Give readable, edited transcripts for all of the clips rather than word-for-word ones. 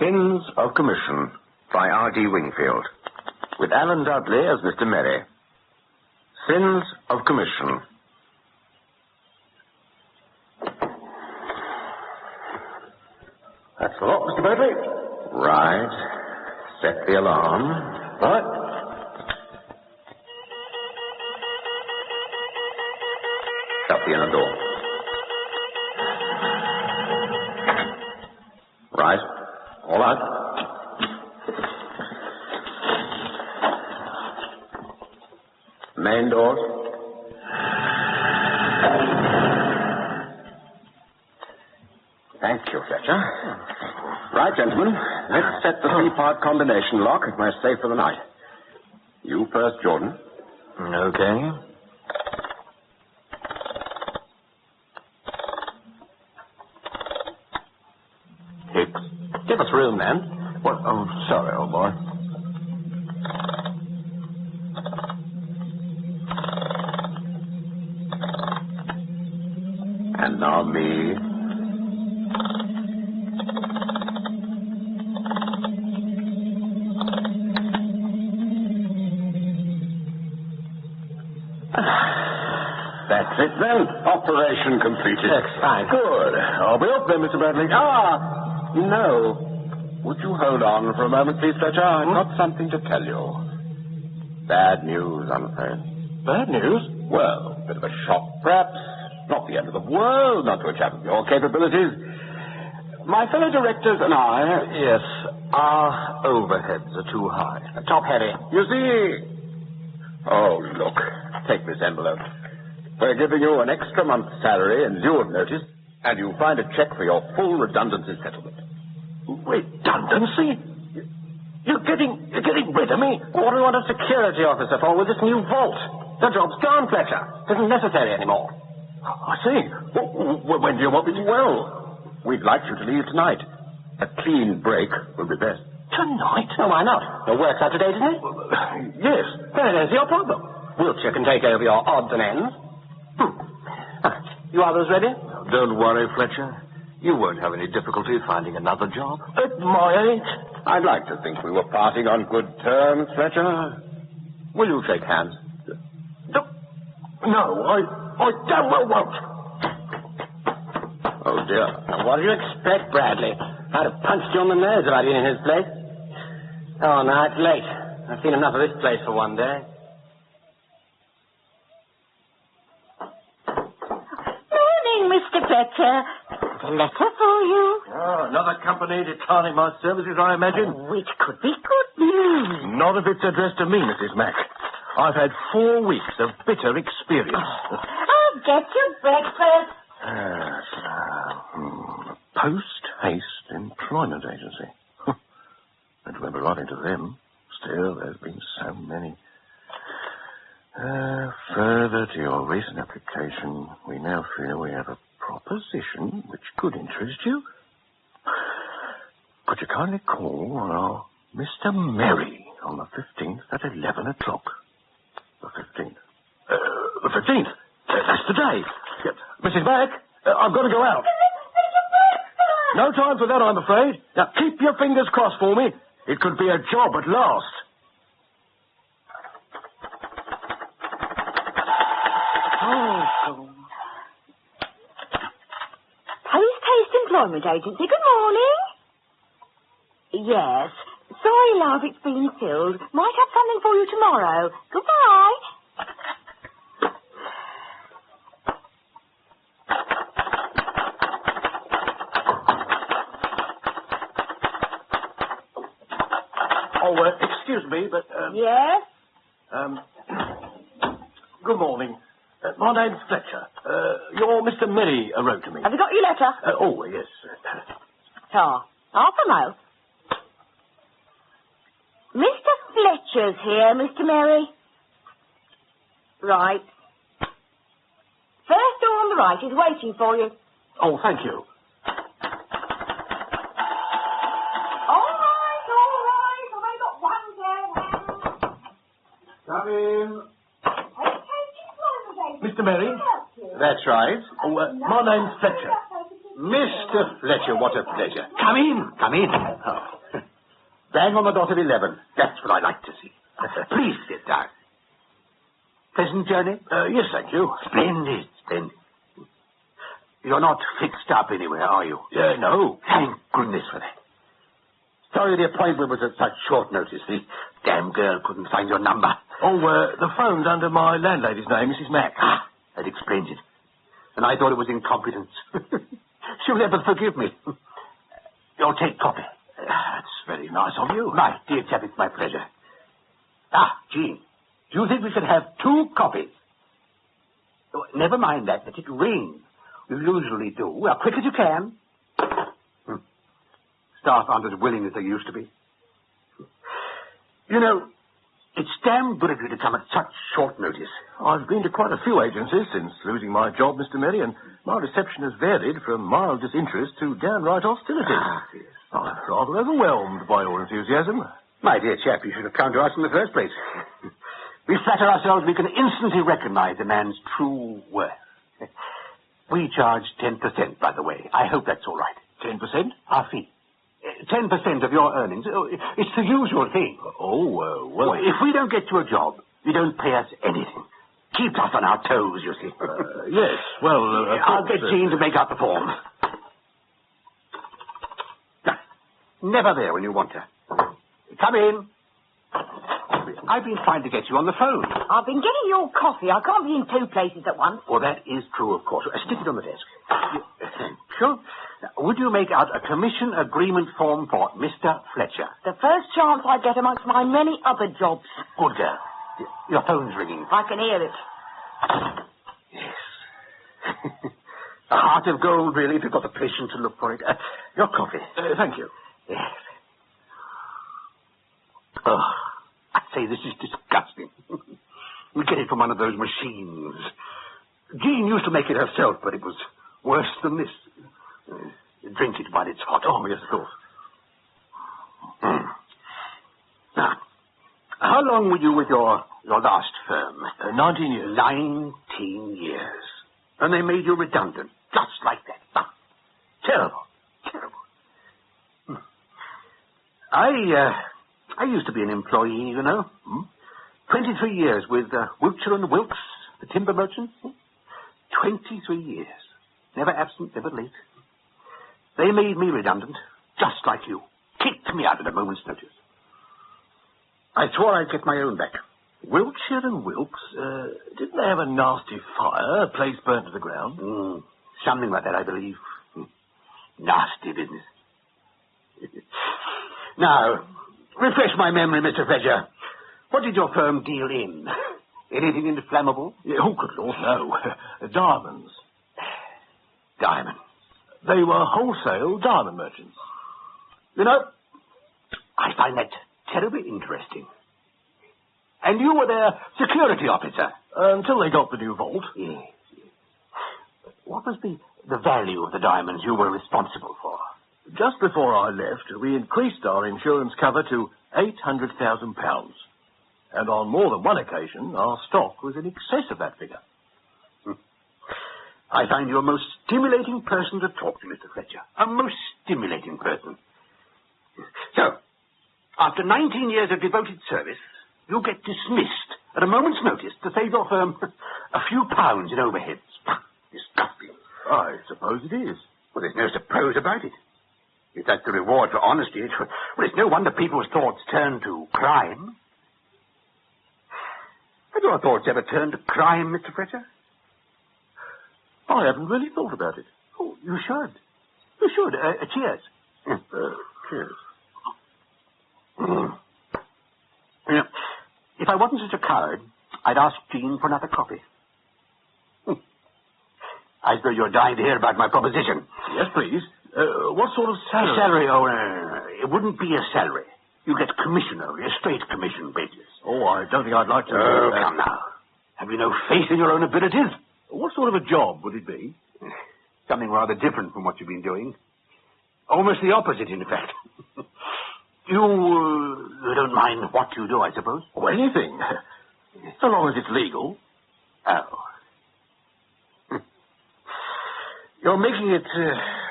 Sins of Commission by R.D. Wingfield, with Alan Dudley as Mr. Merry. Sins of Commission. That's the lot, Mr. Bradley. Right. Set the alarm. Right. Shut the inner door. Right. All right. Main doors. Thank you, Fletcher. Right, gentlemen. Let's set the three-part combination lock at my safe for the night. You first, Jordan. Okay. Hicks. Give us room, then. What? Oh, sorry, old boy. And now me. That's it, then. Operation completed. That's fine. Good. I'll be up then, Mr. Bradley. No. Would you hold on for a moment, please, Fletcher? I've got something to tell you. Bad news, I'm afraid. Bad news? Well, a bit of a shock, perhaps. Not the end of the world, not to a chap of your capabilities. My fellow directors and I... Yes, our overheads are too high. Top-heavy. You see... Oh, look. Take this envelope. We're giving you an extra month's salary in lieu of notice, and you'll find a check for your full redundancy settlement. Redundancy? You're getting rid of me? What do we want a security officer for with this new vault? The job's gone, Fletcher. It isn't necessary anymore. I see. When do you want me to... Well, we'd like you to leave tonight. A clean break will be best. Tonight? Oh, why not? Your work's up to date, isn't it? Yes. Then there's your problem. Wiltshire can take over your odds and ends. You others ready? Don't worry, Fletcher. You won't have any difficulty finding another job. At my age? I'd like to think we were parting on good terms, Fletcher. Will you shake hands? No, I damn well won't. Oh, dear. Now, what do you expect, Bradley? I'd have punched you on the nose if I'd been in his place. Oh, now it's late. I've seen enough of this place for one day. Mr. Fletcher, a letter for you. Oh, another company declining my services, I imagine. Which could be good news. Not if it's addressed to me, Mrs. Mack. I've had 4 weeks of bitter experience. I'll get you breakfast. Post-haste employment agency. Don't remember writing to them. Still, there's been so many. Further to your recent application, we now feel we have a proposition which could interest you. Could you kindly call on our Mr. Merry on the 15th at 11 o'clock? The 15th. The 15th? That's today. Mrs. Mack, I've got to go out. No time for that, I'm afraid. Now, keep your fingers crossed for me. It could be a job at last. Post-haste employment agency. Good morning. Yes. Sorry, love, it's been filled. Might have something for you tomorrow. Goodbye. Excuse me, but... Yes? Good morning. My name's Fletcher. You're Mr. Merry wrote to me. Have you got your letter? Oh, yes. Half a mile. Mr. Fletcher's here, Mr. Merry. Right. First door on the right is waiting for you. Oh, thank you. Come in. Mr. Merry? That's right. Oh, my name's Fletcher. Mr. Fletcher, what a pleasure. Come in, come in. Oh. Bang on the dot of 11. That's what I like to see. Please sit down. Pleasant journey? Yes, thank you. Splendid, splendid. You're not fixed up anywhere, are you? No. Thank goodness for that. Sorry the appointment was at such short notice. The damn girl couldn't find your number. Oh, the phone's under my landlady's name, Mrs. Mack. Ah, that explains it. And I thought it was incompetence. She'll never forgive me. You'll take coffee. That's very nice of you. My dear chap, it's my pleasure. Ah, Jean, do you think we could have 2 coffees? Oh, never mind that. Let it ring. You usually do. Well, quick as you can. Staff aren't as willing as they used to be. You know, it's damn good of you to come at such short notice. I've been to quite a few agencies since losing my job, Mr. Merry, and my reception has varied from mild disinterest to downright hostility. Ah, yes. I'm rather overwhelmed by your enthusiasm. My dear chap, you should have come to us in the first place. We flatter ourselves we can instantly recognize a man's true worth. We charge 10%, by the way. I hope that's all right. 10%? Our fee. 10% of your earnings. It's the usual thing. Well... If we don't get you a job, you don't pay us anything. Keeps us on our toes, you see. Yes, well... I'll get Jean to make out the forms. Never there when you want her. Come in. I've been trying to get you on the phone. I've been getting your coffee. I can't be in 2 places at once. Well, that is true, of course. Stick it on the desk. Sure. Would you make out a commission agreement form for Mr. Fletcher? The first chance I get amongst my many other jobs. Good girl. Your phone's ringing. I can hear it. Yes. A heart of gold, really, if you've got the patience to look for it. Your coffee. Thank you. Yes. Oh, I'd say this is disgusting. We get it from one of those machines. Jean used to make it herself, but it was worse than this. Drink it while it's hot. Oh, yes, of course. Now, how long were you with your last firm? 19 years. 19 years. And they made you redundant, just like that. Ah, terrible, terrible. I used to be an employee, you know. 23 years with Wiltshire and Wilkes, the timber merchants. 23 years. Never absent, never late. They made me redundant, just like you. Kicked me out at a moment's notice. I swore I'd get my own back. Wiltshire and Wilkes, didn't they have a nasty fire, a place burnt to the ground? Something like that, I believe. Nasty business. Now, refresh my memory, Mr. Fletcher. What did your firm deal in? Anything inflammable? Oh, good Lord, no. Diamonds. Diamonds. They were wholesale diamond merchants. You know, I find that terribly interesting. And you were their security officer? Until they got the new vault. Yes. What was the value of the diamonds you were responsible for? Just before I left, we increased our insurance cover to £800,000. And on more than one occasion, our stock was in excess of that figure. I find you a most stimulating person to talk to, Mr. Fletcher. A most stimulating person. So, after 19 years of devoted service, you get dismissed at a moment's notice to save your firm a few pounds in overheads. Disgusting. I suppose it is. Well, there's no suppose about it. If that's the reward for honesty, well, it's no wonder people's thoughts turn to crime. Have your thoughts ever turned to crime, Mr. Fletcher? I haven't really thought about it. Oh, you should. You should. Cheers. Cheers. You know, if I wasn't such a coward, I'd ask Jean for another coffee. I suppose you're dying to hear about my proposition. Yes, please. What sort of salary? Salary? Oh, it wouldn't be a salary. You get commission only, a straight commission basis. Oh, I don't think I'd like to... Oh, come now. Have you no faith in your own abilities? What sort of a job would it be? Something rather different from what you've been doing. Almost the opposite, in fact. You don't mind what you do, I suppose? Oh, anything. So long as it's legal. Oh. You're making it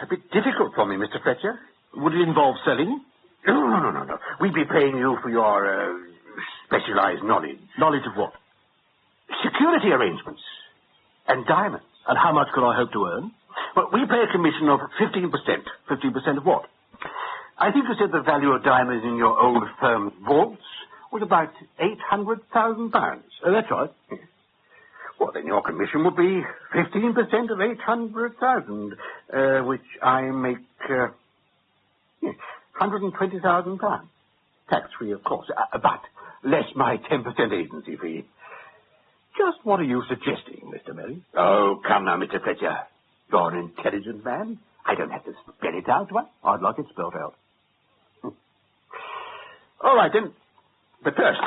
a bit difficult for me, Mr. Fletcher. Would it involve selling? No. We'd be paying you for your specialized knowledge. Knowledge of what? Security arrangements. And diamonds. And how much could I hope to earn? Well, we pay a commission of 15%. 15% of what? I think you said the value of diamonds in your old firm's vaults was about £800,000. That's right. Well, then your commission would be 15% of 800,000, which I make £120,000. Tax-free, of course, but less my 10% agency fee. Just what are you suggesting, Mr. Merry? Oh, come now, Mr. Fletcher. You're an intelligent man. I don't have to spell it out, do I? I'd like it spelled out. All right, then. But first,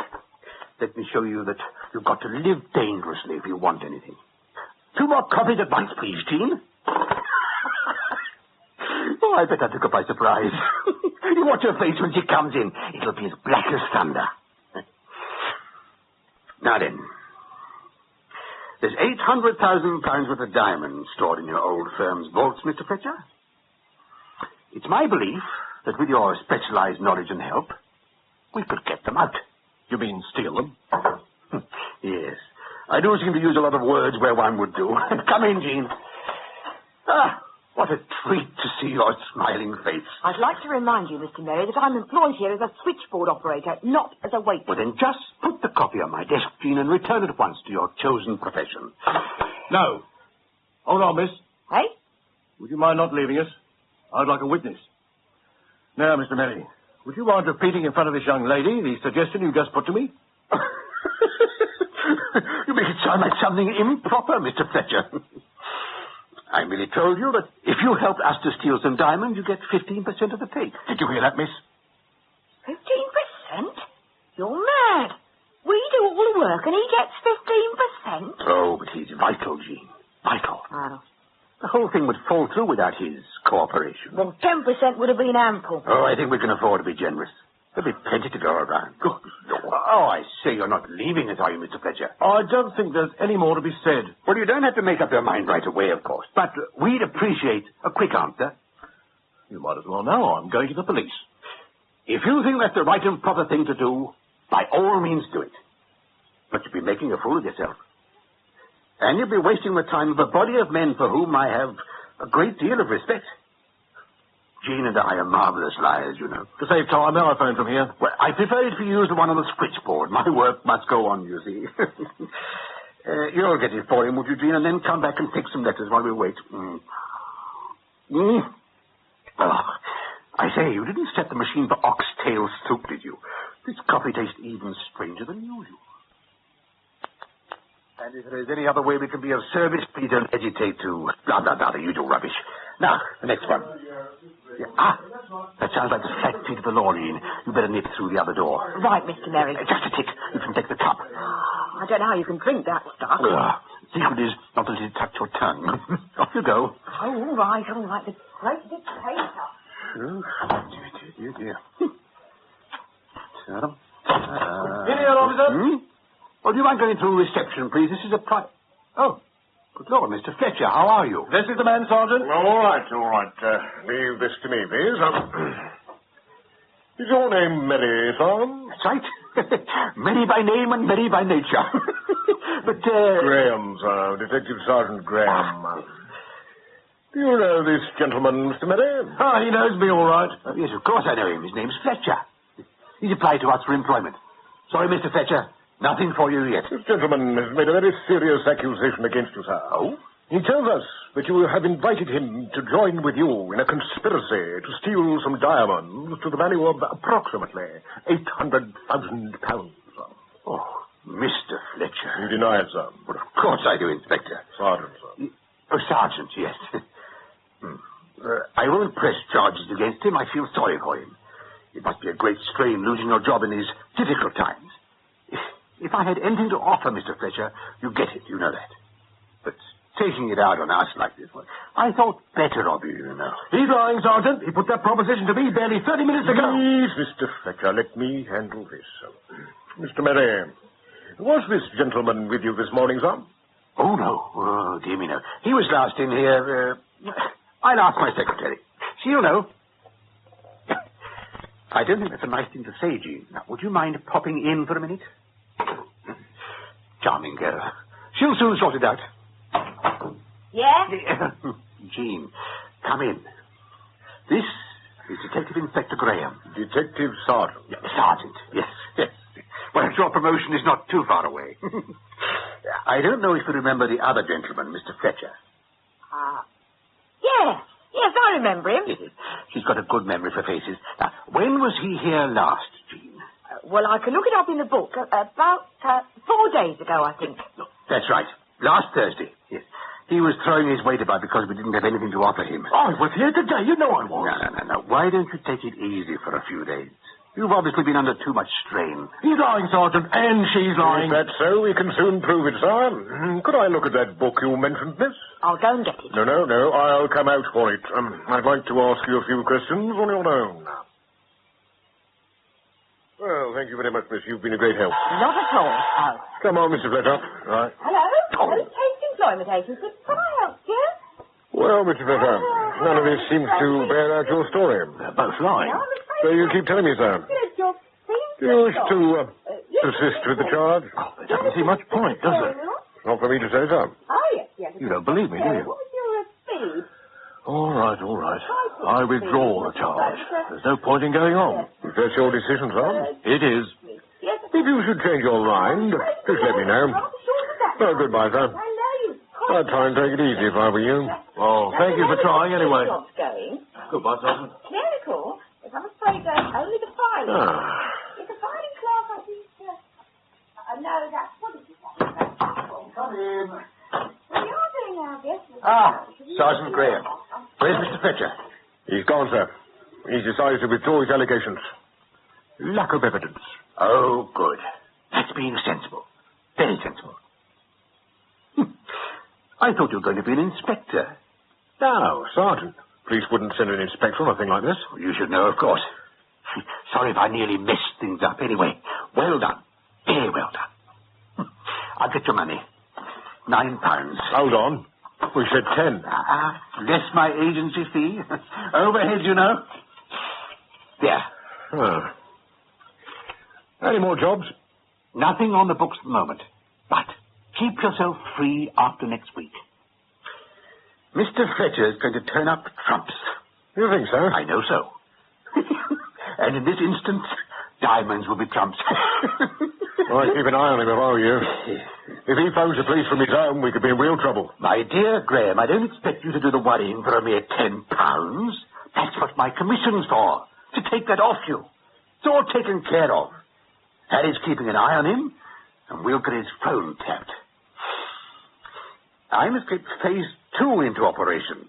let me show you that you've got to live dangerously if you want anything. 2 more copies at once, please, Jean. Oh, I bet I took her by surprise. You watch her face when she comes in. It'll be as black as thunder. Now then, there's £800,000 worth of diamonds stored in your old firm's vaults, Mr. Fletcher. It's my belief that with your specialized knowledge and help, we could get them out. You mean steal them? Yes. I do seem to use a lot of words where one would do. Come in, Jean. What a treat to see your smiling face. I'd like to remind you, Mr. Merry, that I'm employed here as a switchboard operator, not as a waiter. Well, then just put the copy on my desk, Jean, and return at once to your chosen profession. No. Hold on, miss. Hey? Would you mind not leaving us? I'd like a witness. Now, Mr. Merry, would you mind repeating in front of this young lady the suggestion you just put to me? You make it sound like something improper, Mr. Fletcher. I merely told you that if you help us to steal some diamonds, you get 15% of the take. Did you hear that, miss? 15%? You're mad. We do all the work and he gets 15%. Oh, but he's vital, Jean. Vital. Oh. The whole thing would fall through without his cooperation. Well, 10% would have been ample. Oh, I think we can afford to be generous. There'll be plenty to go around. Good Lord. Oh, I say you're not leaving us, are you, Mr. Fletcher? I don't think there's any more to be said. Well, you don't have to make up your mind right away, of course. But we'd appreciate a quick answer. You might as well know I'm going to the police. If you think that's the right and proper thing to do, by all means do it. But you'll be making a fool of yourself. And you'll be wasting the time of a body of men for whom I have a great deal of respect. Jean and I are marvelous liars, you know. To save time, I phone from here. Well, I prefer it for you as the one on the switchboard. My work must go on, you see. You'll get it for him, would you, Jean? And then come back and take some letters while we wait. Oh, I say, you didn't set the machine for oxtail soup, did you? This coffee tastes even stranger than usual. And if there is any other way we can be of service, please don't hesitate to blah, blah, blah, the usual rubbish. Now, the next one. Yeah. That sounds like the flat feet of the law, Jean. You better nip through the other door. Right, Mr. Merry. Just a tick. You can take the cup. I don't know how you can drink that stuff. The secret is not to let it touch your tongue. Off you go. Oh, all right. The great dictator. Dear. In here, officer. Well, do you mind going through reception, please? This is a Oh, good Lord, Mr. Fletcher, how are you? This is the man, Sergeant. All right. Leave this to me, please. Is your name Merry, Sam? That's right. Merry by name and merry by nature. But, Graham, sir. Detective Sergeant Graham. Do you know this gentleman, Mr. Merry? He knows me all right. Yes, of course I know him. His name's Fletcher. He's applied to us for employment. Sorry, Mr. Fletcher. Nothing for you yet. This gentleman has made a very serious accusation against you, sir. Oh? He tells us that you have invited him to join with you in a conspiracy to steal some diamonds to the value of approximately £800,000. Oh, Mr. Fletcher. You deny it, sir? Well, of course I do, Inspector. Sergeant, sir. Sergeant, yes. I won't press charges against him. I feel sorry for him. It must be a great strain losing your job in these difficult times. If I had anything to offer, Mr. Fletcher, you get it, you know that. But taking it out on us like this, I thought better of you, you know. He's lying, Sergeant. He put that proposition to me barely 30 minutes ago. Please, Mr. Fletcher, let me handle this. Mr. Merry, was this gentleman with you this morning, sir? Oh, no. Oh, dear me, no. He was last in here I'll ask my secretary. She'll know. I don't think that's a nice thing to say, Jean. Now, would you mind popping in for a minute? Charming girl. She'll soon sort it out. Yeah? Jean, come in. This is Detective Inspector Graham. Detective Sergeant. Yeah, Sergeant, yes. Well, your promotion is not too far away. I don't know if you remember the other gentleman, Mr. Fletcher. Yes, I remember him. He's got a good memory for faces. Now, when was he here last, Jean? Well, I can look it up in the book. About 4 days ago, I think. No, that's right. Last Thursday, yes. He was throwing his weight about because we didn't have anything to offer him. I was here today. You know I was. No. Why don't you take it easy for a few days? You've obviously been under too much strain. He's lying, Sergeant, and she's lying. If that's so, we can soon prove it, sir. Could I look at that book you mentioned, miss? I'll go and get it. No. I'll come out for it. I'd like to ask you a few questions on your own. Well, thank you very much, miss. You've been a great help. Not at all. Oh. Come on, Mr. Fletcher. Right. Hello? Taste Employment Agency. Can I help you? Well, Mr. Fletcher, none of this seems to bear out your story. They're both lying. So you keep telling me, sir. Do you wish to persist with the charge? Oh, there doesn't seem much point, does there? Not for me to say, sir. Oh, yes. You don't believe me, do you? What was your speed? All right. I withdraw the charge. There's no point in going on. If that's your decision, sir. It is. If you should change your mind, just let me know. Well, goodbye, sir. I'd try and take it easy if I were you. Well, thank you for trying anyway. Goodbye, Sergeant. Clerical? If I'm afraid only the filing. It's a filing class, I think. No, that's what it is. Come in. What are you doing now, dear? Sergeant Graham. Where's Mr. Fletcher? He's gone, sir. He's decided to withdraw his allegations. Lack of evidence. Oh, good. That's being sensible. Very sensible. I thought you were going to be an inspector. No, Sergeant. Police wouldn't send an inspector on a thing like this. You should know, of course. Sorry if I nearly messed things up. Anyway, well done. Very well done. I'll get your money. £9. Hold on. We said 10. Less my agency fee. Overhead, you know. There. Any more jobs? Nothing on the books at the moment. But keep yourself free after next week. Mr. Fletcher is going to turn up trumps. You think so? I know so. And in this instance, diamonds will be trumps. I'd keep an eye on him if I were you. If he phones the police from his home, we could be in real trouble. My dear Graham, I don't expect you to do the worrying for a mere £10. That's what my commission's for, to take that off you. It's all taken care of. Harry's keeping an eye on him, and we'll get his phone tapped. I must get phase 2 into operation,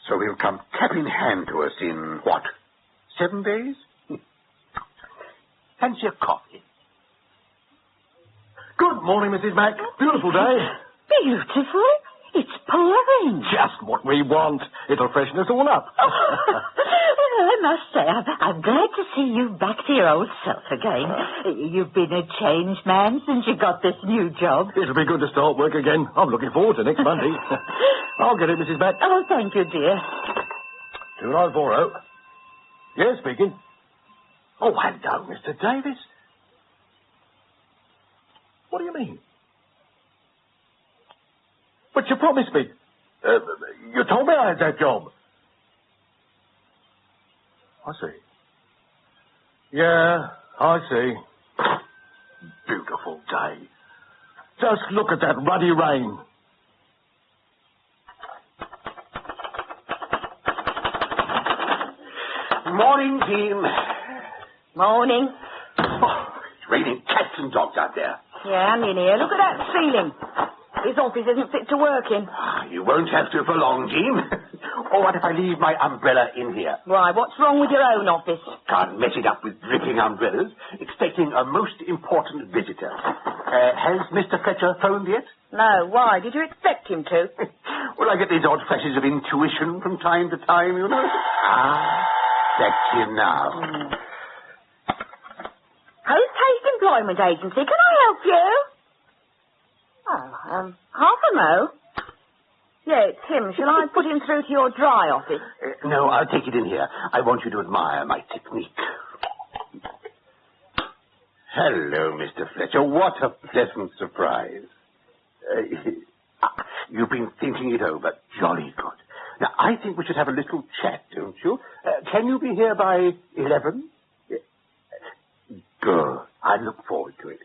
so he'll come cap in hand to us in, 7 days? Fancy a coffee? Good morning, Mrs. Mack. Beautiful day. Beautiful? It's pouring. Just what we want. It'll freshen us all up. I must say, I'm glad to see you back to your old self again. You've been a changed man since you got this new job. It'll be good to start work again. I'm looking forward to next Monday. I'll get it, Mrs. Mack. Oh, thank you, dear. 2940. Yes, speaking. Oh, hello, Mr. Davis. What do you mean? But you promised me. You told me I had that job. I see. Yeah, I see. Beautiful day. Just look at that ruddy rain. Morning, team. Morning. Oh, it's raining cats and dogs out there. Yeah, I'm in here. Look at that ceiling. This office isn't fit to work in. You won't have to for long, Jean. Or what if I leave my umbrella in here? Why, what's wrong with your own office? Can't mess it up with dripping umbrellas. Expecting a most important visitor. Has Mr. Fletcher phoned yet? No, why? Did you expect him to? Well, I get these odd flashes of intuition from time to time, you know. That's him now. House Taste Employment Agency, can I help you? Oh, half a mo. Yeah, it's him. Shall I put him through to your dry office? No, I'll take it in here. I want you to admire my technique. Hello, Mr. Fletcher. What a pleasant surprise. You've been thinking it over. Jolly good. Now, I think we should have a little chat, don't you? Can you be here by 11? Good. I look forward to it.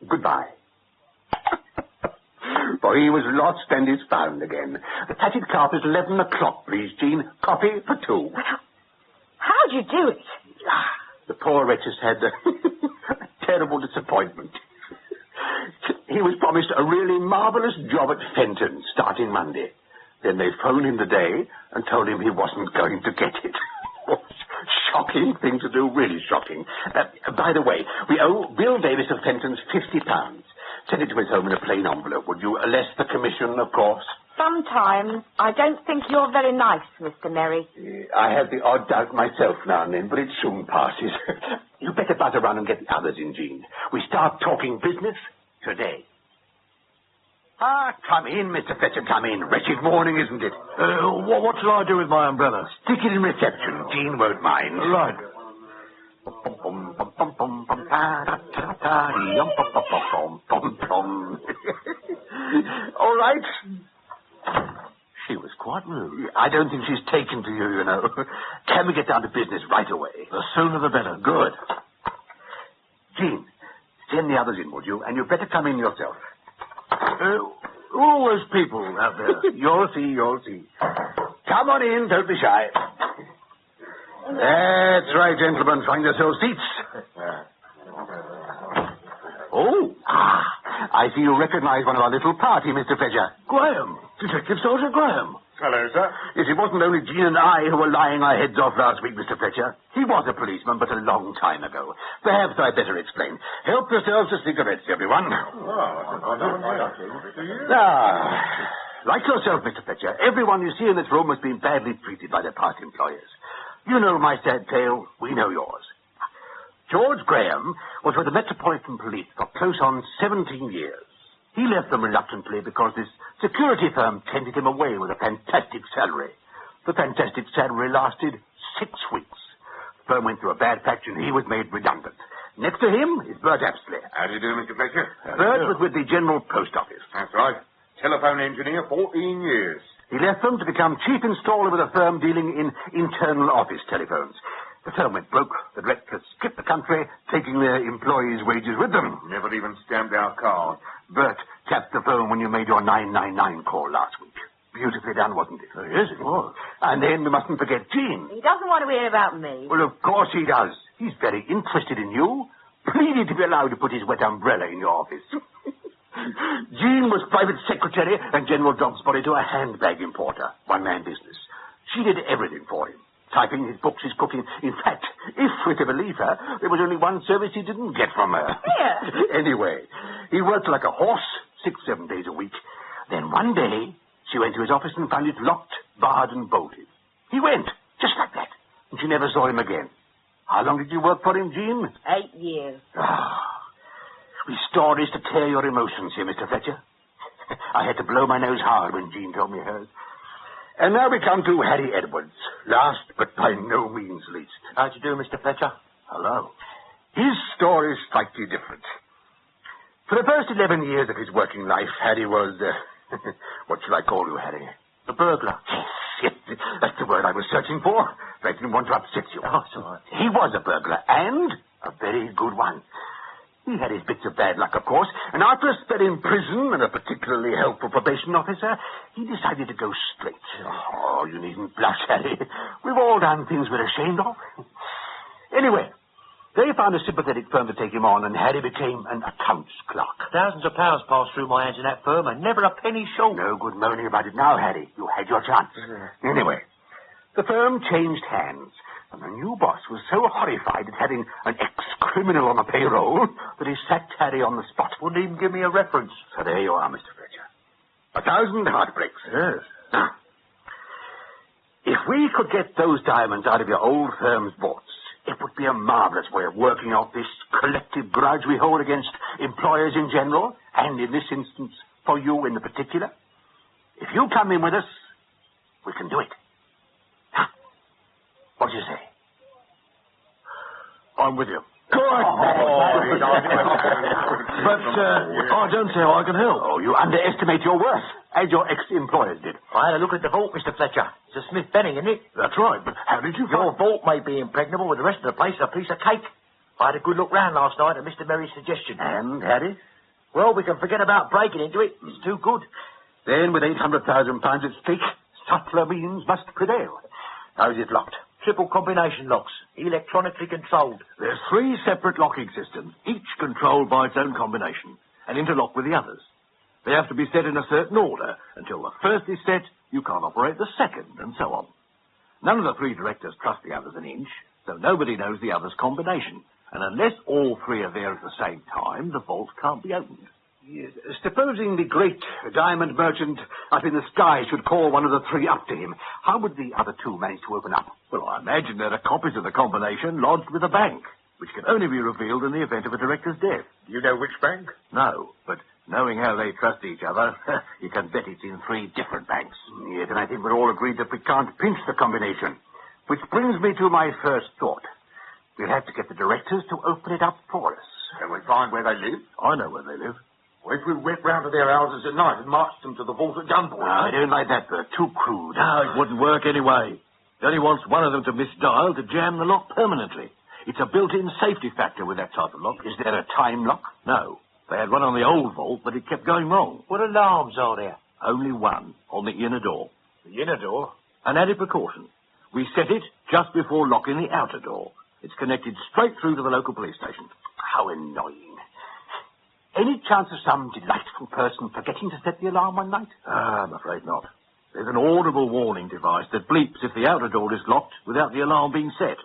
Goodbye. For he was lost and is found again. The tatted carpet, 11 o'clock, please, Jean. Coffee for 2. How'd you do it? The poor wretch has had a terrible disappointment. He was promised a really marvellous job at Fenton starting Monday. Then they phoned him today and told him he wasn't going to get it. Shocking thing to do, really shocking. By the way, we owe Bill Davis of Fenton's £50. Send it to his home in a plain envelope, would you? Less the commission, of course. Sometimes I don't think you're very nice, Mr. Merry. I have the odd doubt myself now and then, but it soon passes. You better buzz around and get the others in, Jean. We start talking business today. Come in, Mr. Fletcher, come in. Wretched morning, isn't it? What shall I do with my umbrella? Stick it in reception. Jean won't mind. Right. All right. She was quite rude. I don't think she's taken to you, you know. Can we get down to business right away? The sooner the better. Good. Jean, send the others in, would you? And you better come in yourself. All those people out there. You'll see. Come on in, don't be shy. That's right, gentlemen. Find yourselves seats. I see you recognize one of our little party, Mr. Fletcher. Graham. Detective Soldier Graham. Hello, sir. Yes, it wasn't only Jean and I who were lying our heads off last week, Mr. Fletcher. He was a policeman, but a long time ago. Perhaps I'd better explain. Help yourselves to cigarettes, everyone. Like yourself, Mr. Fletcher, everyone you see in this room has been badly treated by their past employers. You know my sad tale. We know yours. George Graham was with the Metropolitan Police for close on 17 years. He left them reluctantly because this security firm tempted him away with a fantastic salary. The fantastic salary lasted 6 weeks. The firm went through a bad patch and he was made redundant. Next to him is Bert Apsley. How do you do, Mr. Fletcher? Bert was with the General Post Office. That's right. Telephone engineer, 14 years. He left them to become chief installer with a firm dealing in internal office telephones. The firm went broke. The directors skipped the country, taking their employees' wages with them. Never even stamped our card. Bert tapped the phone when you made your 999 call last week. Beautifully done, wasn't it? Yes, it was. And then we mustn't forget Jean. He doesn't want to hear about me. Well, of course he does. He's very interested in you. Pleaded to be allowed to put his wet umbrella in your office. Jean was private secretary and general dog's body to a handbag importer. One-man business. She did everything for him. Typing his books, his cooking. In fact, if we're to believe her, there was only one service he didn't get from her. Yeah. Anyway, he worked like a horse 6-7 days a week. Then one day, she went to his office and found it locked, barred, and bolted. He went, just like that, and she never saw him again. How long did you work for him, Jean? 8 years. With stories to tear your emotions here, Mr. Fletcher. I had to blow my nose hard when Jean told me hers. And now we come to Harry Edwards. Last, but by no means least. How'd you do, Mr. Fletcher? Hello. His story is slightly different. For the first 11 years of his working life, Harry was, what shall I call you, Harry? A burglar. Yes, that's the word I was searching for. I didn't want to upset you. Oh, it's all right. He was a burglar, and a very good one. He had his bits of bad luck, of course, and after a spell in prison and a particularly helpful probation officer, he decided to go straight. Oh, you needn't blush, Harry. We've all done things we're ashamed of. Anyway, they found a sympathetic firm to take him on, and Harry became an accounts clerk. Thousands of pounds passed through my hands in that firm, and never a penny short. No good moaning about it now, Harry. You had your chance. Anyway, the firm changed hands, and the new boss was so horrified at having an ex-criminal on the payroll that he sacked Harry on the spot. Wouldn't even give me a reference. So there you are, Mr. Fletcher. 1,000 heartbreaks. Yes. Now, if we could get those diamonds out of your old firm's vaults, it would be a marvelous way of working off this collective grudge we hold against employers in general, and in this instance, for you in the particular. you come in with us, we can do it. Huh? What do you say? I'm with you. But I don't see how I can help. Oh, you underestimate your worth, as your ex-employers did. I had a look at the vault, Mr. Fletcher. It's a Smith Benning, isn't it? That's right, but how did you Your vault may be impregnable, with the rest of the place a piece of cake. I had a good look round last night at Mr. Merry's suggestion. And, Harry? Well, we can forget about breaking into it. It's too good. Then, with £800,000 at stake, subtler means must prevail. How is it locked? Triple combination locks, electronically controlled. There's 3 separate locking systems, each controlled by its own combination, and interlocked with the others. They have to be set in a certain order. Until the first is set, you can't operate the second, and so on. None of the 3 directors trust the others an inch, so nobody knows the other's combination. And unless all 3 are there at the same time, the vault can't be opened. Yes. Supposing the great diamond merchant up in the sky should call one of the 3 up to him, how would the other 2 manage to open up? Well, I imagine there are copies of the combination lodged with a bank, which can only be revealed in the event of a director's death. Do you know which bank? No, but knowing how they trust each other, you can bet it's in 3 different banks. Yes, and I think we're all agreed that we can't pinch the combination. Which brings me to my first thought. We'll have to get the directors to open it up for us. Can we find where they live? I know where they live. Well, if we went round to their houses at night and marched them to the vault at gunpoint. No, I don't like that, Bert. Too crude. No, it wouldn't work anyway. It only wants one of them to misdial to jam the lock permanently. It's a built-in safety factor with that type of lock. Is there a time lock? No. They had one on the old vault, but it kept going wrong. What alarms are there? Only one, on the inner door. The inner door? An added precaution. We set it just before locking the outer door. It's connected straight through to the local police station. How annoying. Any chance of some delightful person forgetting to set the alarm one night? I'm afraid not. There's an audible warning device that bleeps if the outer door is locked without the alarm being set.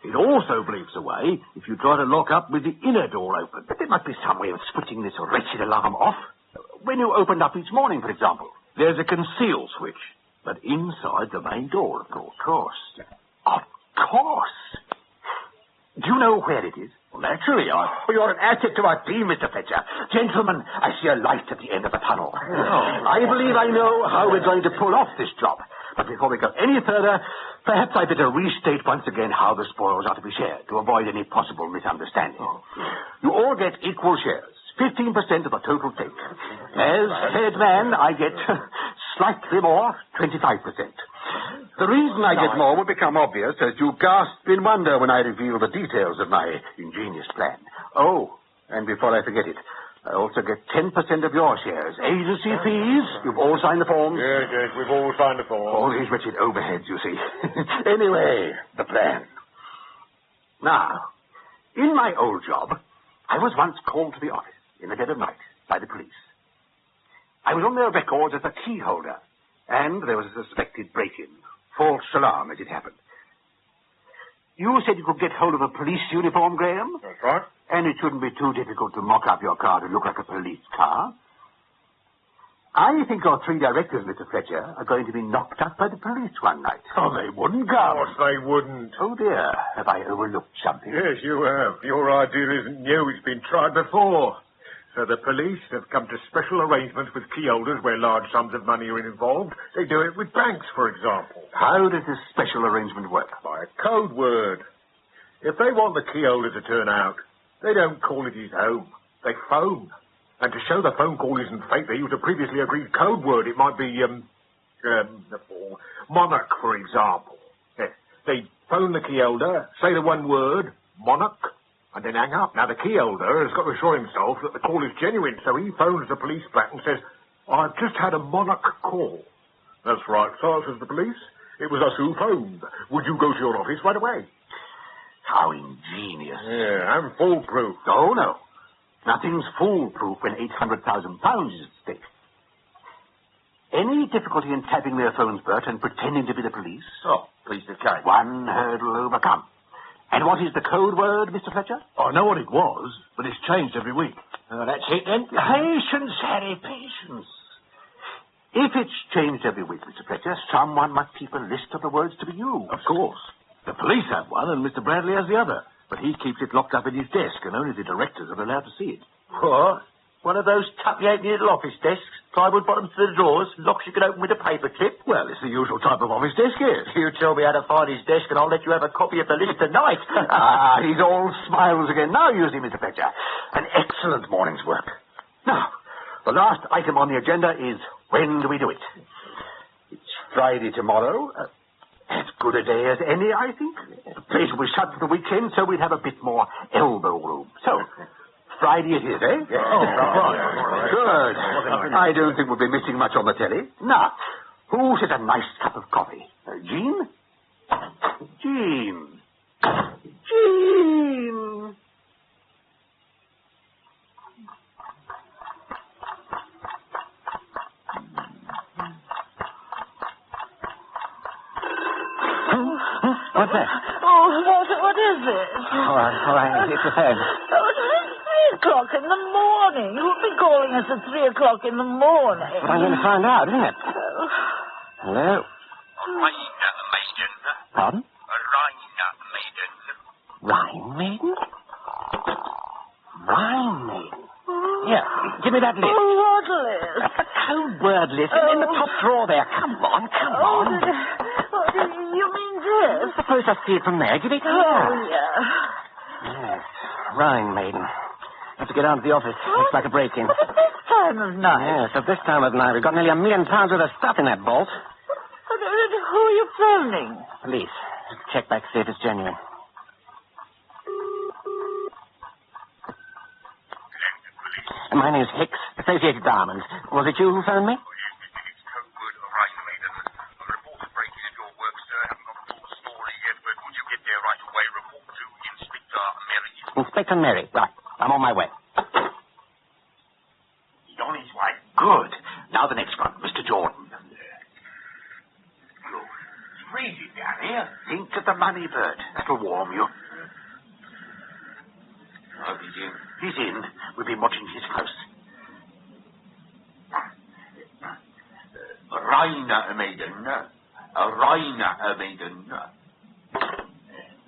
It also bleeps away if you try to lock up with the inner door open. But there must be some way of switching this wretched alarm off. When you opened up each morning, for example. There's a conceal switch, but inside the main door, of course. Of course. Of course. Do you know where it is? Well, naturally, You're an asset to our team, Mr. Fletcher. Gentlemen, I see a light at the end of the tunnel. I believe I know how we're going to pull off this job. But before we go any further, perhaps I'd better restate once again how the spoils are to be shared, to avoid any possible misunderstanding. You all get equal shares, 15% of the total take. As head man, I get slightly more, 25%. The reason I get more will become obvious as you gasp in wonder when I reveal the details of my ingenious plan. Oh, and before I forget it, I also get 10% of your shares. Agency fees, you've all signed the forms? Yes, we've all signed the form. All these wretched overheads, you see. Anyway, the plan. Now, in my old job, I was once called to the office in the dead of night by the police. I was on their records as a key holder, and there was a suspected break-in. False alarm, as it happened. You said you could get hold of a police uniform, Graham? That's right. And it shouldn't be too difficult to mock up your car to look like a police car. I think your 3 directors, Mr. Fletcher, are going to be knocked up by the police one night. Oh, they wouldn't, Of course they wouldn't. Oh, dear. Have I overlooked something? Yes, you have. Your idea isn't new. It's been tried before. So the police have come to special arrangements with key holders where large sums of money are involved. They do it with banks, for example. How does this special arrangement work? By a code word. If they want the key holder to turn out, they don't call it his home. They phone. And to show the phone call isn't fake, they use a previously agreed code word. It might be, monarch, for example. Yes. They phone the key holder, say the one word, monarch, and then hang up. Now, the key holder has got to assure himself that the call is genuine, so he phones the police back and says, I've just had a monarch call. That's right, sir, says the police. It was us who phoned. Would you go to your office right away? How ingenious. Yeah, and foolproof. Oh, no. Nothing's foolproof when £800,000 is at stake. Any difficulty in tapping their phones, Bert, and pretending to be the police? Oh, please the kind. One hurdle overcome. And what is the code word, Mr. Fletcher? I know what it was, but it's changed every week. That's it, then? Patience, Harry, patience. If it's changed every week, Mr. Fletcher, someone must keep a list of the words to be used. Of course. The police have one, and Mr. Bradley has the other. But he keeps it locked up in his desk, and only the directors are allowed to see it. What? One of those tuppy-halfpenny little office desks, plywood bottoms to the drawers, locks you can open with a paper clip. Well, it's the usual type of office desk, yes. You tell me how to find his desk, and I'll let you have a copy of the list tonight. He's all smiles again. Now you see, Mr. Fletcher. An excellent morning's work. Now, the last item on the agenda is when do we do it? It's Friday tomorrow. As good a day as any, I think. The place will be shut for the weekend, so we'd have a bit more elbow room. So, Friday it is, eh? Yeah. Oh, right. Good. I don't think we'll be missing much on the telly. Now, who says a nice cup of coffee? Jean? Jean. Jean. What's that? Oh, what is it? All right. It's the phone. Oh, it's 3 o'clock in the morning. Who'd be calling us at 3 o'clock in the morning? But I'm going to find out, isn't it? Hello? Raina Maiden. Pardon? Raina Maiden. Rhine Maiden? Rhine Maiden? Here, give me that list. Oh, what list? That's the code word list in the top drawer there. Come on. You mean this? Suppose I see it from there. Give it here. Oh, yeah. Yes, Rhine Maiden. Have to get down to the office. Looks like a break-in. But at this time of night? Yes, at this time of night. We've got nearly £1 million worth of stuff in that vault. But who are you phoning? Police. Check back, see if it's genuine. My name's Hicks, Associated Diamonds. Was it you who phoned me? Inspector Mary. Right. I'm on my way. He's on his way. Good. Now the next one, Mr. Jordan. It's freezing down here. Think of the money, Bert. That'll warm you. Oh, he's in. He's in. We've been watching his house. Raina Maiden. Raina Maiden.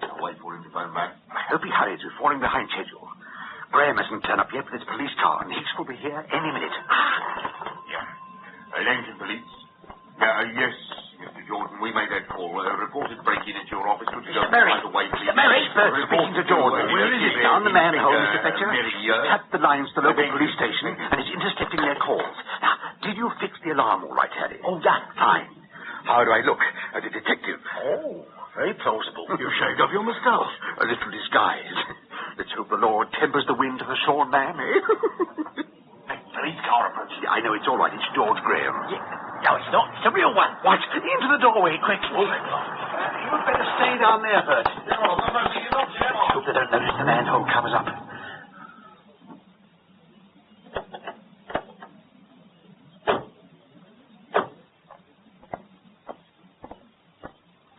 I'll wait for him to phone back. I hope he hurries. We're falling behind schedule. Graham hasn't turned up yet with his police car, and Hicks will be here any minute. Yeah. Attention, police. Yes, Mr. Jordan, we made that call. Reported break-in into your office. Could you go right away, please? Mr. Mary, speaking to Jordan. Where is he? Down the manhole, Mr. Fletcher. Mary, Cut the lines to the local police station, and is intercepting their calls. Now, did you fix the alarm all right, Harry? Oh, yeah. Fine. How do I look? As a detective. Oh, very plausible. You shaved off your moustache. A little disguise. Let's hope the Lord tempers the wind to the shorn man, eh? Police car approaching. I know it's all right. It's George Graham. No, it's not. It's a real one. What? Into the doorway, quick. You'd better stay down there, Bert. Hope they don't notice the manhole covers up.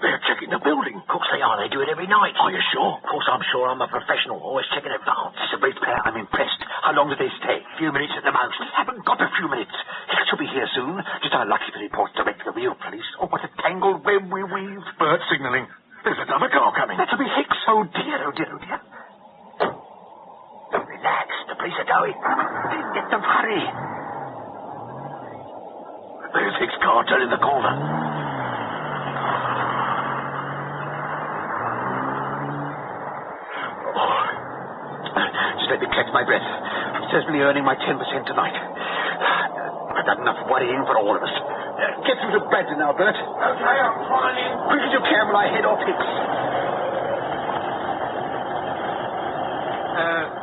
They're checking the building. Of course they are. They do it every night. Are you sure? Of course I'm sure. I'm a professional. Always check in advance. It's a great pair. I'm impressed. How long do they stay? A few minutes at the most. We haven't got a few minutes. Hicks will be here soon. Just our lucky for reports direct to the real police. Oh, what a tangled web we weave. Bert signalling. There's another car coming. That'll be Hicks. Oh, dear, oh, dear, oh, dear. Relax. The police are going. Get them, hurry. There's Hicks' car turning the corner. Let me catch my breath. I'm certainly earning my 10% tonight. I've got enough worrying for all of us. Get through to Bradley now, Bert. Okay, I'm trying. Quick as you can while I head off Hicks.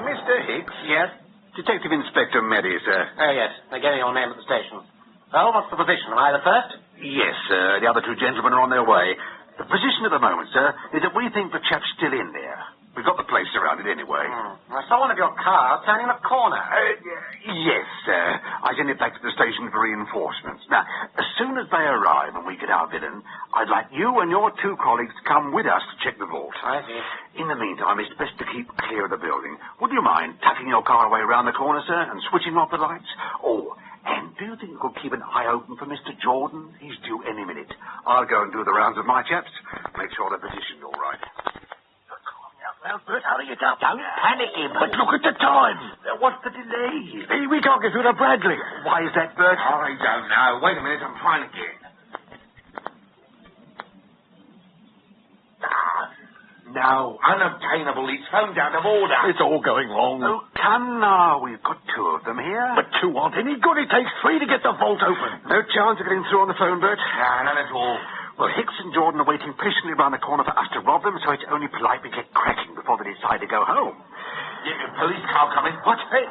Mr. Hicks? Yes? Detective Inspector Mary, sir. Oh, yes. They gave me your name at the station. Well, what's the position? Am I the first? Yes, sir. The other two gentlemen are on their way. The position at the moment, sir, is that we think the chap's still in there. We've got the place surrounded anyway. I saw one of your cars turning the corner. Yes, sir. I sent it back to the station for reinforcements. Now, as soon as they arrive and we get our villain, I'd like you and your two colleagues to come with us to check the vault. I see. In the meantime, it's best to keep clear of the building. Would you mind tucking your car away around the corner, sir, and switching off the lights? Oh, and do you think you could keep an eye open for Mr. Jordan? He's due any minute. I'll go and do the rounds of my chaps. Make sure they're positioned all right. Well, Bert, hurry it up. Don't panic him. But look at the time. What's the delay? We can't get through to Bradley. Why is that, Bert? I don't know. Wait a minute, I'm trying again. No, unobtainable. It's phoned out of order. It's all going wrong. Oh, come now. We've got two of them here. But two aren't any good. It takes three to get the vault open. No chance of getting through on the phone, Bert? None at all. Well, Hicks and Jordan are waiting patiently around the corner for us to rob them, so it's only polite we get cracking before they decide to go home. Yeah, police car coming. What? Hey,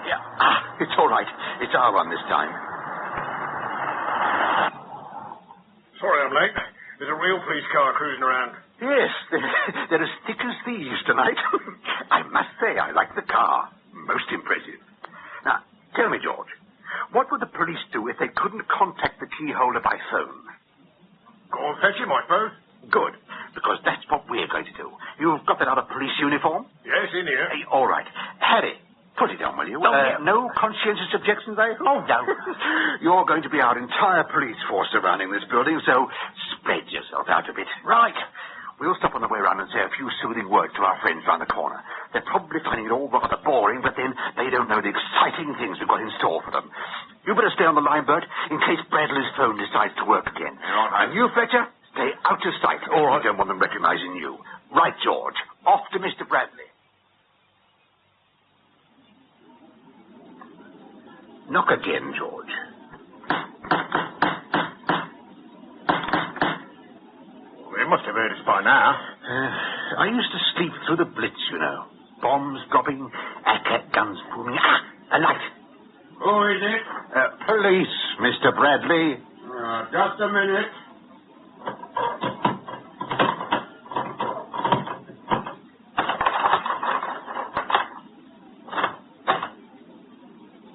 it's all right. It's our run this time. Sorry I'm late. There's a real police car cruising around. Yes, they're as thick as thieves tonight. I must say, I like the car. Most impressive. Now, tell me, George, what would the police do if they couldn't contact the key holder by phone? Go and fetch him, I suppose. Good, because that's what we're going to do. You've got that other police uniform? Yes, in here. Hey, all right. Harry, put it on, will you? No conscientious objections, I hope? Oh, no. You're going to be our entire police force surrounding this building, so spread yourself out a bit. Right. We'll stop on the way around and say a few soothing words to our friends round the corner. They're probably finding it all rather boring, but then they don't know the exciting things we've got in store for them. You better stay on the line, Bert, in case Bradley's phone decides to work again. All right. And you, Fletcher, stay out of sight. All right. We don't want them recognizing you. Right, George. Off to Mr. Bradley. Knock again, George. They must have heard us by now. I used to sleep through the Blitz, you know. Bombs dropping, ACAT guns booming. A light. Who is it? Police, Mr. Bradley. Just a minute.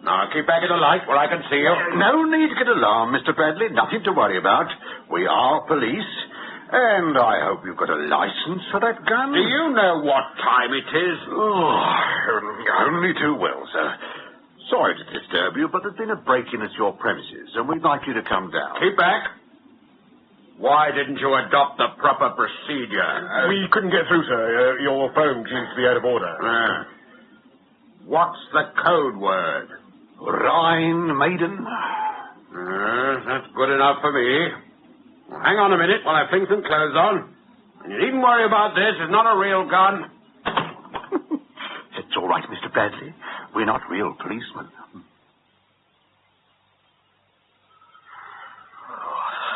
Now, keep back in the light where I can see you. No need to get alarmed, Mr. Bradley. Nothing to worry about. We are police. And I hope you've got a license for that gun. Do you know what time it is? Only too well, sir. Sorry to disturb you, but there's been a break-in at your premises, and we'd like you to come down. Keep back. Why didn't you adopt the proper procedure? We couldn't get through, sir. Your phone seems to be out of order. What's the code word? Rhine Maiden. That's good enough for me. Hang on a minute while I fling some clothes on. And you needn't worry about this. It's not a real gun. It's all right, Mr. Bradley. We're not real policemen.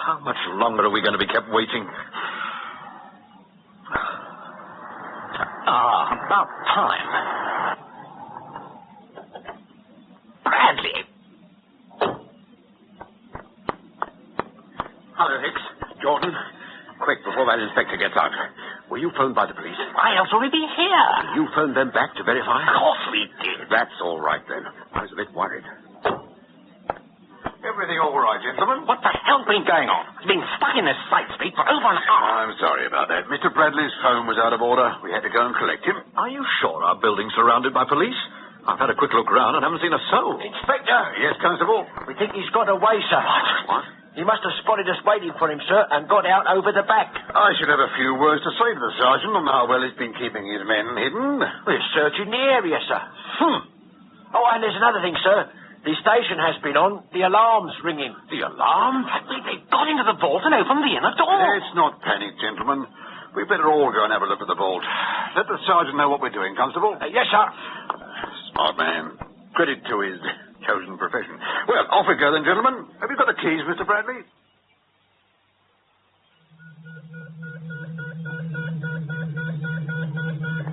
How much longer are we going to be kept waiting? About time. Bradley! Hello, Hicks. Jordan. Quick, before that inspector gets out. Were you phoned by the police? Why else would we be here? You phoned them back to verify? Of course we did. That's all right, then. I was a bit worried. Everything all right, gentlemen? What the hell's been going on? It's been stuck in this side street for over an hour. I'm sorry about that. Mr. Bradley's phone was out of order. We had to go and collect him. Are you sure our building's surrounded by police? I've had a quick look round and haven't seen a soul. Inspector! Yes, Constable? We think he's got away, sir. What? He must have spotted us waiting for him, sir, and got out over the back. I should have a few words to say to the sergeant on how well he's been keeping his men hidden. We're searching the area, sir. Oh, and there's another thing, sir. The station has been on. The alarm's ringing. The alarm? They got into the vault and opened the inner door. Let's not panic, gentlemen. We better all go and have a look at the vault. Let the sergeant know what we're doing, Constable. Yes, sir. Smart man. Credit to his chosen profession. Well, off we go then, gentlemen. Have you got the keys, Mr. Bradley?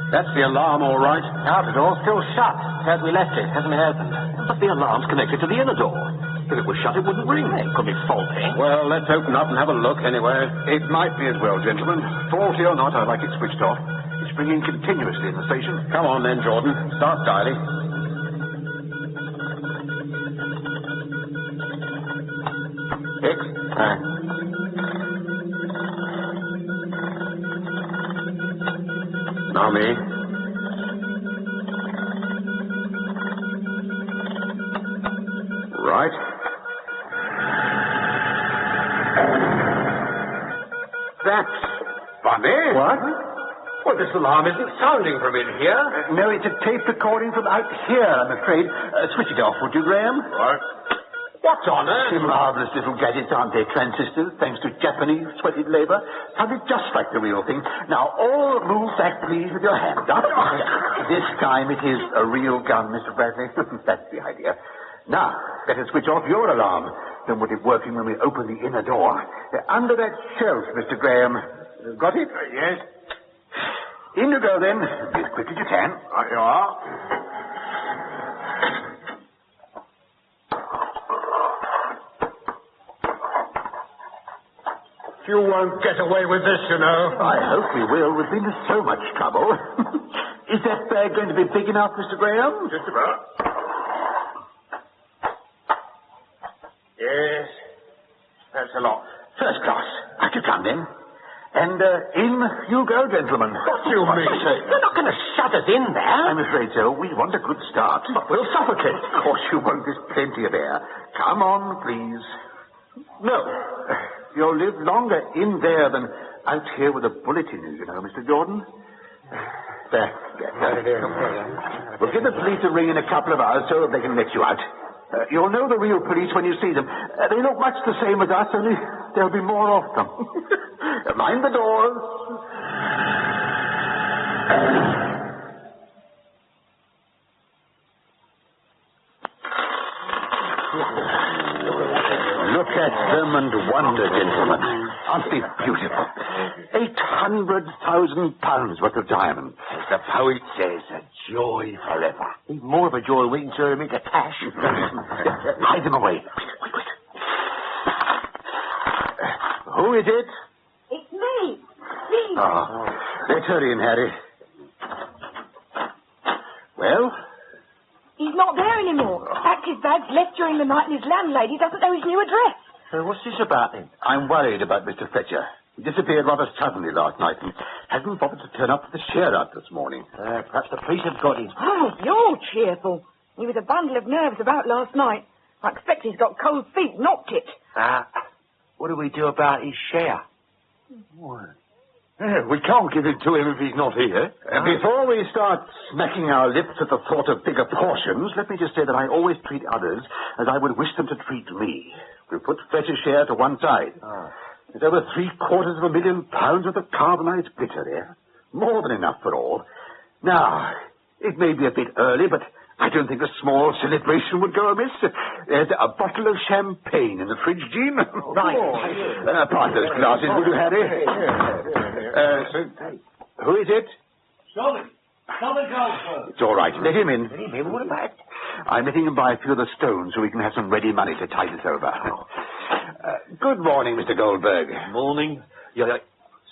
That's the alarm, all right. Outer door's still shut. As we left it, hasn't been opened. But the alarm's connected to the inner door. If it was shut, it wouldn't ring. It could be faulty. Well, let's open up and have a look anyway. It might be as well, gentlemen. Faulty or not, I'd like it switched off. It's ringing continuously in the station. Come on then, Jordan. Start dialing. Hicks? Now me. Right. That's funny. What? Well, this alarm isn't sounding from in here. No, it's a tape recording from out here, I'm afraid. Switch it off, would you, Graham? What? What's on it? Marvellous little gadgets, aren't they? Transistors, thanks to Japanese sweated labour. Sounded just like the real thing. Now, all move back, please, with your hands up. This time it is a real gun, Mr. Bradley. That's the idea. Now, better switch off your alarm. Don't want it working when we open the inner door. Under that shelf, Mr. Graham. Got it? Yes. In you go, then. Be as quick as you can. Right you are. You won't get away with this, you know. I hope we will. We've been to so much trouble. Is that bag going to be big enough, Mr. Graham? Just about. Yes. That's a lot. First class. Out you come, then. And in you go, gentlemen. What do you mean? You're not going to shut us in there. I'm afraid so. We want a good start. But we'll suffocate. Of course you won't. There's plenty of air. Come on, please. No. You'll live longer in there than out here with a bullet in you, Mr. Jordan. There. We'll give the police a ring in a couple of hours so they can let you out. You'll know the real police when you see them. They look much the same as us, only there'll be more of them. Mind the doors. Look at them and wonder, gentlemen. Aren't they beautiful? £800,000 worth of diamonds. As the poet says, a joy forever. Even more of a joy we can turn them into cash. Hide them away. Wait. Who is it? It's me. Please. Oh, let's hurry in, Harry. Well? He's not there anymore. Packed his bags, left during the night, and his landlady doesn't know his new address. What's this about, then? I'm worried about Mr. Fletcher. He disappeared rather suddenly last night and hasn't bothered to turn up for the share-out this morning. Perhaps the police have got him. Oh, you're cheerful. He was a bundle of nerves about last night. I expect he's got cold feet, knocked it. What do we do about his share? We can't give it to him if he's not here. Before we start smacking our lips at the thought of bigger portions, let me just say that I always treat others as I would wish them to treat me. We'll put Fletcher's share to one side. There's over £750,000 worth of carbonized glitter there. More than enough for all. Now, it may be a bit early, but I don't think a small celebration would go amiss. There's a bottle of champagne in the fridge, Jean. Right. Pass those glasses, will you, Harry? Who is it? Solid Goldberg. It's all right. Let him in. Let him in? What about? I'm letting him buy a few of the stones so we can have some ready money to tide us over. Good morning, Mr. Goldberg. Morning. Yeah.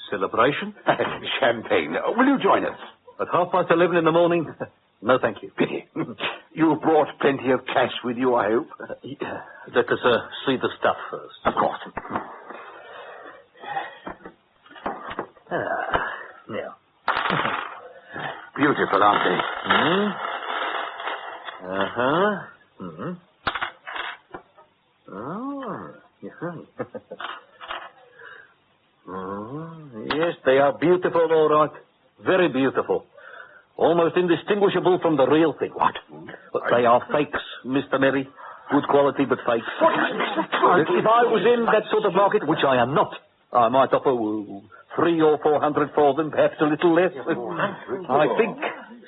Celebration? Champagne. Will you join us? At 11:30 in the morning? No, thank you. Pity. You brought plenty of cash with you, I hope. Let us see the stuff first. Of course. Now. Beautiful, aren't they? Yes, they are beautiful, all right. Very beautiful. Almost indistinguishable from the real thing. What? But they are fakes, Mr. Merry. Good quality, but fakes. If I was in that sort of market, which I am not, I might offer 300 or 400 for them, perhaps a little less. I think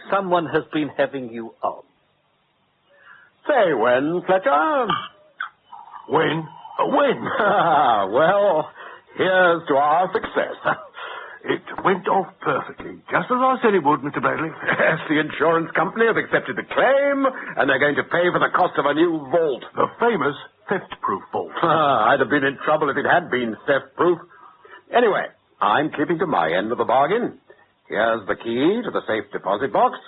someone has been having you on. Say when, Fletcher? When? Well, here's to our success. It went off perfectly, just as I said it would, Mr. Bradley. Yes, the insurance company have accepted the claim, and they're going to pay for the cost of a new vault. The famous theft-proof vault. I'd have been in trouble if it had been theft-proof. Anyway, I'm keeping to my end of the bargain. Here's the key to the safe deposit box.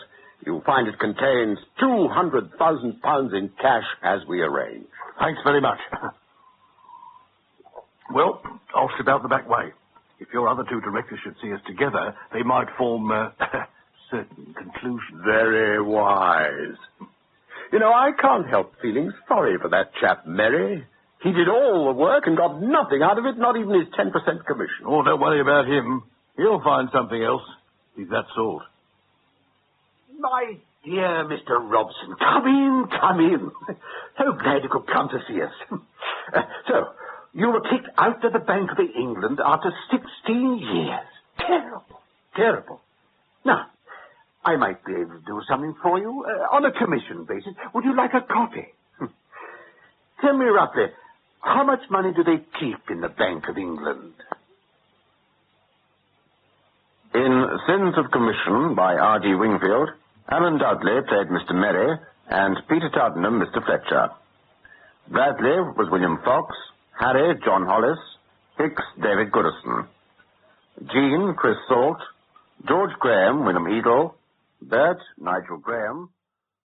You'll find it contains £200,000 in cash as we arranged. Thanks very much. Well, I'll slip out the back way. If your other two directors should see us together, they might form certain conclusions. Very wise. You know, I can't help feeling sorry for that chap, Merry. He did all the work and got nothing out of it, not even his 10% commission. Oh, don't worry about him. He'll find something else. He's that sort. My dear Mr. Robson, come in, come in. So glad you could come to see us. So, you were kicked out of the Bank of England after 16 years. Terrible, terrible. Now, I might be able to do something for you on a commission basis. Would you like a copy? Tell me roughly, how much money do they keep in the Bank of England? In Sins of Commission by R.D. Wingfield, Alan Dudley played Mr. Merry and Peter Tottenham Mr. Fletcher. Bradley was William Fox, Harry John Hollis, Hicks David Goodison, Jean Chris Salt, George Graham William Edel, Bert Nigel Graham,